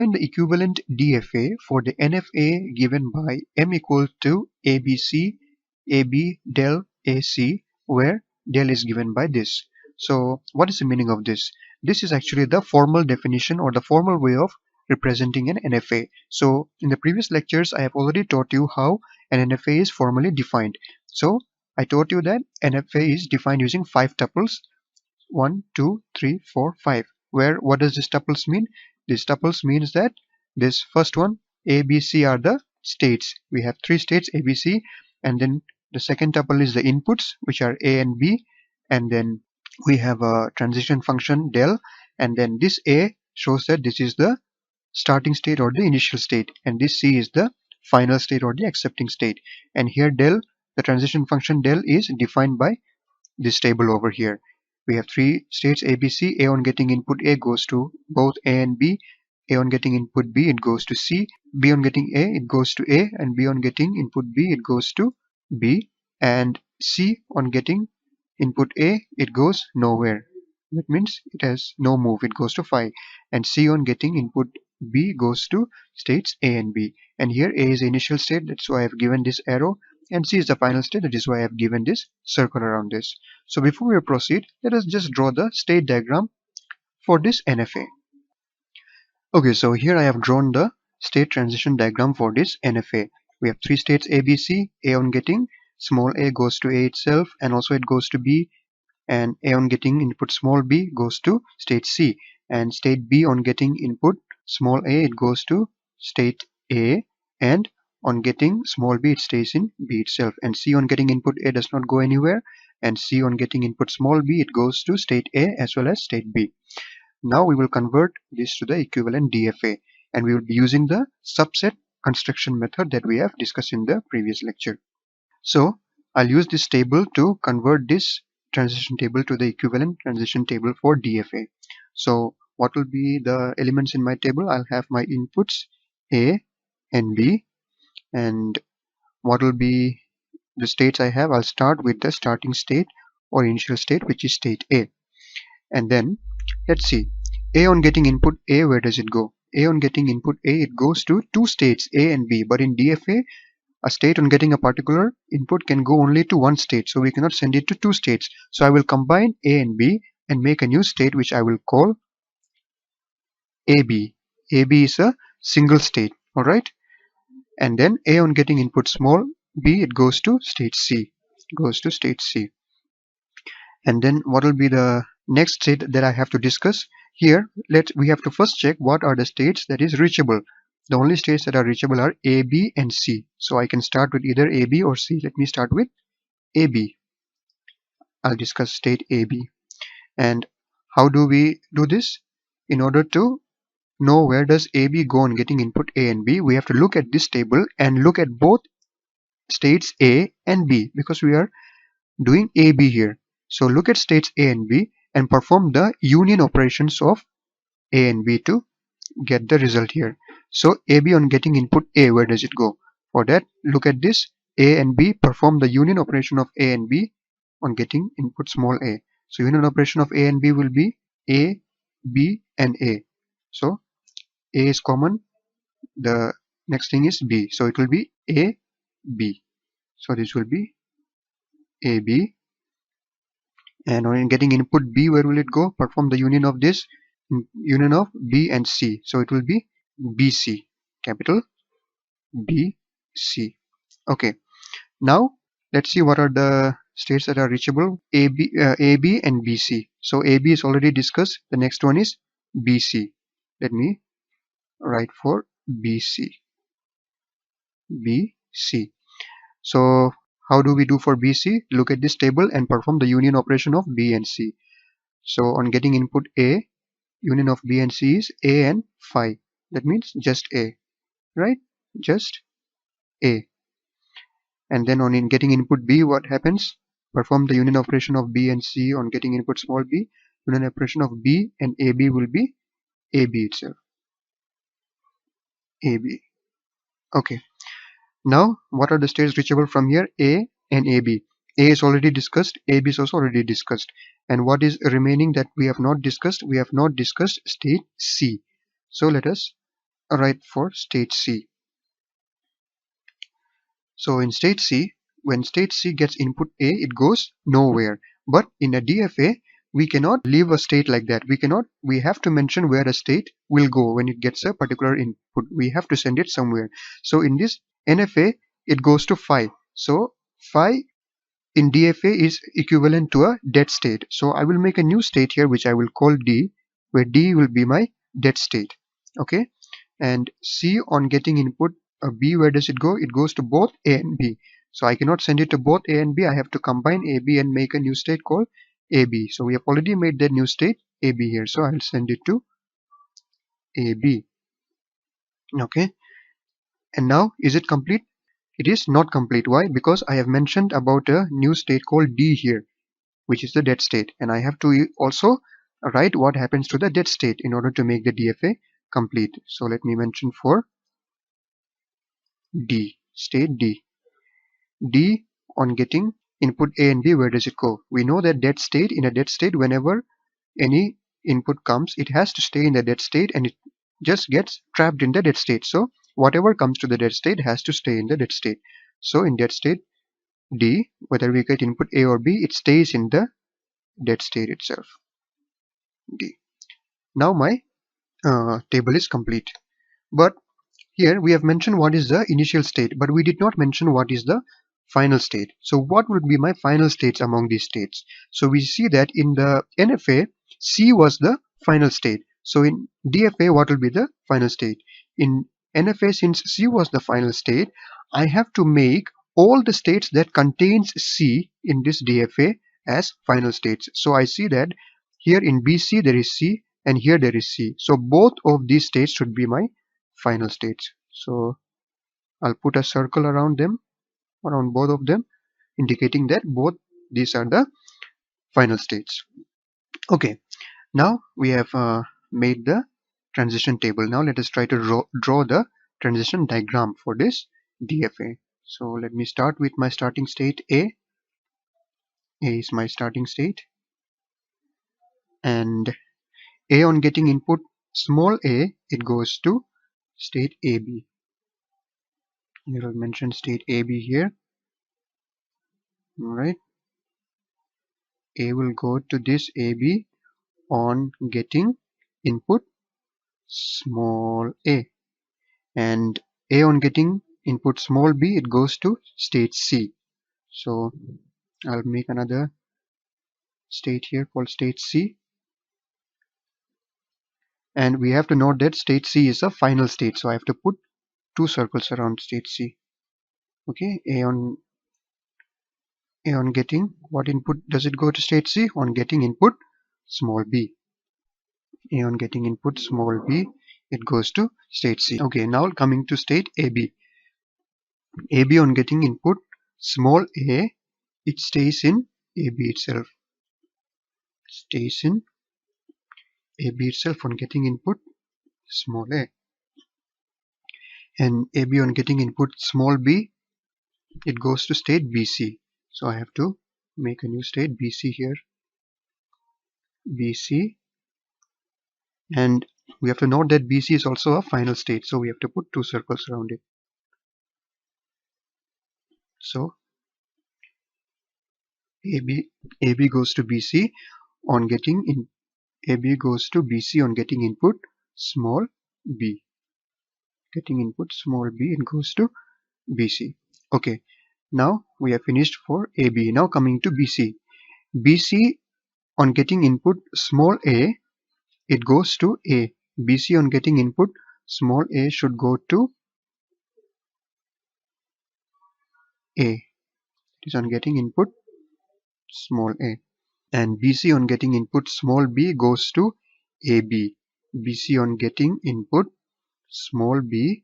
Find the equivalent DFA for the NFA given by M equal to ABC, AB del AC, where del is given by this. So what is the meaning of this? This is actually the formal definition or the formal way of representing an NFA. So in the previous lectures, I have already taught you how an NFA is formally defined. So I taught you that NFA is defined using 5 tuples: 1, 2, 3, 4, 5. Where what does this tuples mean? This tuples means that this first one, A, B, C are the states. We have 3 states A, B, C, and then the second tuple is the inputs, which are A and B, and then we have a transition function del, and then this A shows that this is the starting state or the initial state, and this C is the final state or the accepting state. And here del, the transition function del, is defined by this table over here. We have 3 states A, B, C. A on getting input A goes to both A and B. A on getting input B, it goes to C. B on getting A, it goes to A, and B on getting input B, it goes to B. And C on getting input A, it goes nowhere. That means it has no move, it goes to 5. And C on getting input B goes to states A and B. And here A is the initial state, that's why I have given this arrow, and C is the final state, that is why I have given this circle around this. So before we proceed, let us just draw the state diagram for this NFA. Okay, so here I have drawn the state transition diagram for this NFA. We have 3 states A, B, C. A on getting small a goes to A itself, and also it goes to B, and A on getting input small b goes to state C, and state B on getting input small a, it goes to state A, and on getting small b, it stays in B itself. And C on getting input A does not go anywhere, and C on getting input small b, it goes to state A as well as state B. Now we will convert this to the equivalent DFA, and we will be using the subset construction method that we have discussed in the previous lecture. So I'll use this table to convert this transition table to the equivalent transition table for DFA. So what will be the elements in my table? I'll have my inputs A and B, and what will be the states I have? I'll start with the starting state or initial state, which is state A. And then let's see, A on getting input A, where does it go? A on getting input A, it goes to 2 states A and B, but in DFA a state on getting a particular input can go only to 1 state, so we cannot send it to 2 states. So I will combine A and B and make a new state which I will call AB. AB is a single state, alright? And then A on getting input small b, it goes to state C. And then what will be the next state that I have to discuss? Here, we have to first check what are the states that is reachable. The only states that are reachable are A, B, and C. So I can start with either A, B, or C. Let me start with A, B. I'll discuss state A, B. And how do we do this? In order to know where does A, B go on getting input A and B, we have to look at this table and look at both states A and B, because we are doing A, B here. So look at states A and B and perform the union operations of A and B to get the result here. So AB on getting input A, where does it go? For that, look at this. A and B perform the union operation of A and B on getting input small a. So union operation of A and B will be A, B, and A. So A is common. The next thing is B. So it will be A, B. So this will be A, B. And when getting input B, where will it go? Perform the union of this, union of B and C. So it will be BC, capital BC. Okay. Now let's see what are the states that are reachable. AB and BC. So AB is already discussed. The next one is BC. Let me write for BC. BC. So how do we do for BC? Look at this table and perform the union operation of B and C. So on getting input A, union of B and C is A and phi. That means just A, right? Just A. And then on getting input B, what happens? Perform the union operation of B and C on getting input small b. Union operation of B and AB will be AB itself. AB. Okay. Now, what are the states reachable from here? A and AB. A is already discussed. AB is also already discussed. And what is remaining that we have not discussed? We have not discussed state C. So let us write for state C. So in state C, when state C gets input A, it goes nowhere. But in a DFA, we cannot leave a state like that. We have to mention where a state will go when it gets a particular input. We have to send it somewhere. So in this NFA, it goes to phi. So phi in DFA is equivalent to a dead state. So I will make a new state here, which I will call D, where D will be my dead state. Okay. And C on getting input B, where does it go? It goes to both A and B. So I cannot send it to both A and B. I have to combine AB and make a new state called AB. So we have already made that new state AB here. So I'll send it to AB. Okay. And now is it complete? It is not complete. Why? Because I have mentioned about a new state called D here, which is the dead state. And I have to also write what happens to the dead state in order to make the DFA complete. So let me mention for D, state D. D on getting input A and B, where does it go? We know that dead state, in a dead state, whenever any input comes, it has to stay in the dead state and it just gets trapped in the dead state. So whatever comes to the dead state has to stay in the dead state. So in dead state D, whether we get input A or B, it stays in the dead state itself. D. Now my table is complete. But here we have mentioned what is the initial state, but we did not mention what is the final state. So what would be my final states among these states? So we see that in the NFA, C was the final state. So in DFA, what will be the final state? In NFA, since C was the final state, I have to make all the states that contains C in this DFA as final states. So I see that here in BC there is C and here there is C. So both of these states should be my final states. So I'll put a circle around them, around both of them, indicating that both these are the final states. Okay, now we have made the transition table. Now let us try to draw the transition diagram for this DFA. So let me start with my starting state A. A is my starting state, and A on getting input small a, it goes to state AB. Here I'll mention state AB here. Alright, A will go to this AB on getting input small a, and A on getting input small b, it goes to state C. So I'll make another state here called state C, and we have to note that state C is a final state, so I have to put two circles around state C. Okay, A on getting what input does it go to state C? On getting input small b. A on getting input small b, it goes to state C. Okay, now coming to state AB. AB on getting input small a, it stays in AB itself. Stays in AB itself on getting input small a. And AB on getting input small b, it goes to state BC. So I have to make a new state BC here. BC. And we have to note that BC is also a final state. So we have to put two circles around it. So AB goes to BC on getting in. AB goes to BC on getting input small b. Getting input small b, it goes to BC. Okay, now we have finished for AB. Now coming to BC. BC on getting input small a, it goes to A. BC on getting input small a should go to A. It is on getting input small a. And BC on getting input small b goes to AB. BC on getting input small b,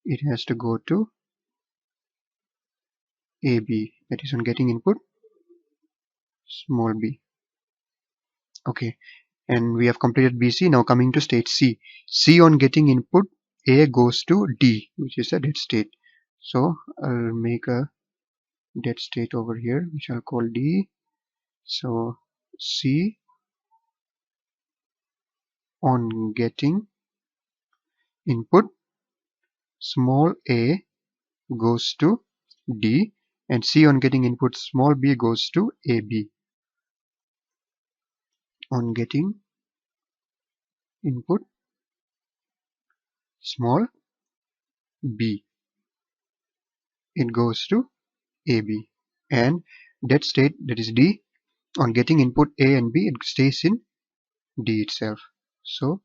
it has to go to AB. That is on getting input small b. Okay, and we have completed BC. Now coming to state C. C on getting input A goes to D, which is a dead state. So I'll make a dead state over here, which I'll call D. So C on getting input small a goes to D, and C on getting input small b goes to AB. On getting input small b, it goes to AB. And that state, that is D, on getting input A and B, it stays in D itself. So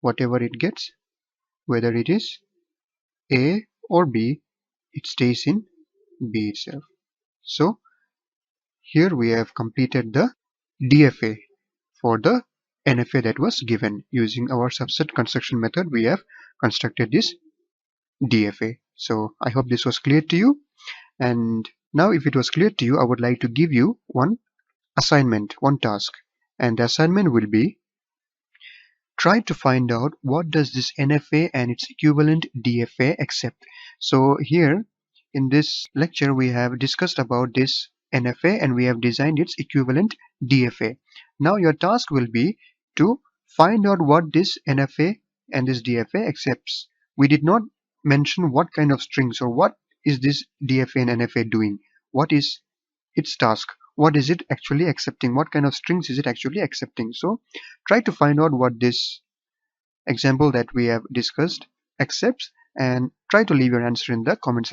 whatever it gets, whether it is A or B, it stays in B itself. So here we have completed the DFA for the NFA that was given. Using our subset construction method, we have constructed this DFA. So I hope this was clear to you. And now if it was clear to you, I would like to give you one assignment, one task. And the assignment will be, try to find out what does this NFA and its equivalent DFA accept. So here in this lecture we have discussed about this NFA and we have designed its equivalent DFA. Now your task will be to find out what this NFA and this DFA accepts. We did not mention what kind of strings or what is this DFA and NFA doing. What is its task? What is it actually accepting? What kind of strings is it actually accepting? So try to find out what this example that we have discussed accepts and try to leave your answer in the comment section.